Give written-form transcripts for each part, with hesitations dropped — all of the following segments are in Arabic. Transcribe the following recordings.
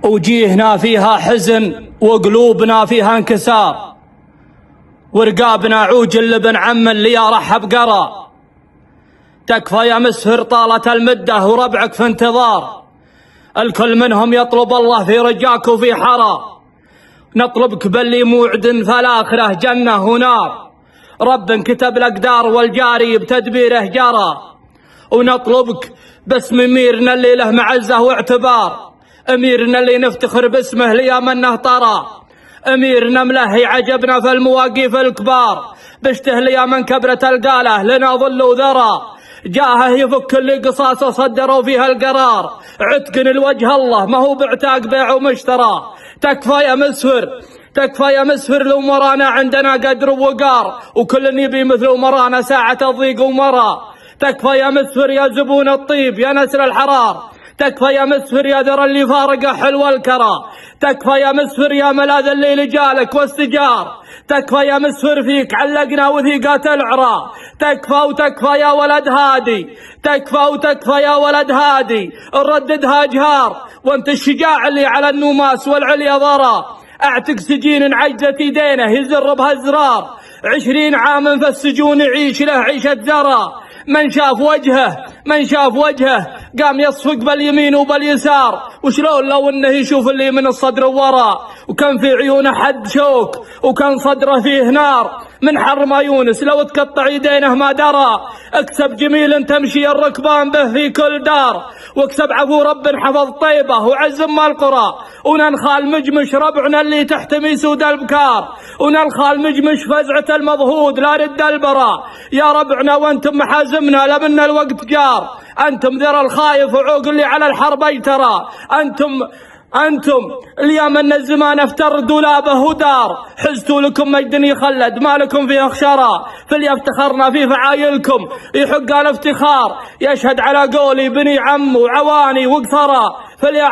وجيهنا فيها حزن وقلوبنا فيها انكسار، ورقابنا عوج اللبن عم اللي يا رحب قرى. تكفى يا مسهر طالت المدة وربعك في انتظار، الكل منهم يطلب الله في رجاك وفي حرى. نطلبك باللي موعد فالآخرة جنة ونار، رب كتب الأقدار والجاري بتدبيره جرى. ونطلبك باسم أميرنا اللي له معزة واعتبار، أميرنا اللي نفتخر باسمه ليا منه طرى. أميرنا ملهي عجبنا في المواقف الكبار، بشته ليا من كبرة القالة لنا ظل وذرى. جاهه يفك اللي قصاصه صدروا فيها القرار، عتق الوجه الله ما هو بعتاق بيع ومشترى. تكفى يا مسهر تكفى يا مسهر لو مرانا عندنا قدر ووقار، وكل يبي مثل مرانا ساعة الضيق ومرى. تكفى يا مسهر يا زبون الطيب يا نسر الحرار، تكفى يا مسهر يا ذرى اللي فارقه حلو الكرى. تكفى يا مسهر يا ملاذ الليل جالك واستجار، تكفى يا مسهر فيك علقنا وثيقات العرى. تكفى وتكفى يا ولد هادي، تكفى وتكفى يا ولد هادي، نرددها جهار وانت الشجاع اللي على النوماس والعليا ضرى. اعتق سجين عجزت يدينه يزر بها الزرار، 20 عام في السجون يعيش له عيشة زرى. من شاف وجهه قام يصفق باليمين وباليسار، وشلون لو انه يشوف اللي من الصدر وورا. وكان في عيونه حد شوك وكان صدره فيه نار، من حر ما يونس لو تقطع يدينه ما درى. اكسب جميل تمشي الركبان به في كل دار، واكسب عفو رب حفظ طيبه وعز ام القرى. وننخال مجمش ربعنا اللي تحتمي سود البكار، وننخال مجمش فزعة المضهود لا رد البرا. يا ربعنا وانتم محازمنا لمن الوقت جار، انتم ذرى الخايف وعوق اللي على الحرب يترى. انتم اليوم ان الزمان افتر دولابه ودار، حزتوا لكم مجد يخلد ما لكم فيه خشرى. فليفتخرنا في فعايلكم يحق الافتخار، يشهد على قولي بني عم وعواني وقثرى. فليا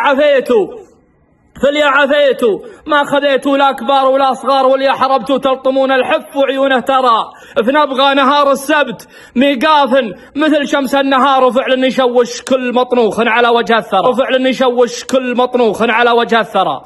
عفيتوا ما خذيتوا لا كبار ولا صغار، وليا حربتوا تلطمون الحف وعيونه ترى. فنبغى نهار السبت ميقاف مثل شمس النهار، وفعلا يشوش كل مطنوخ على وجه الثرى،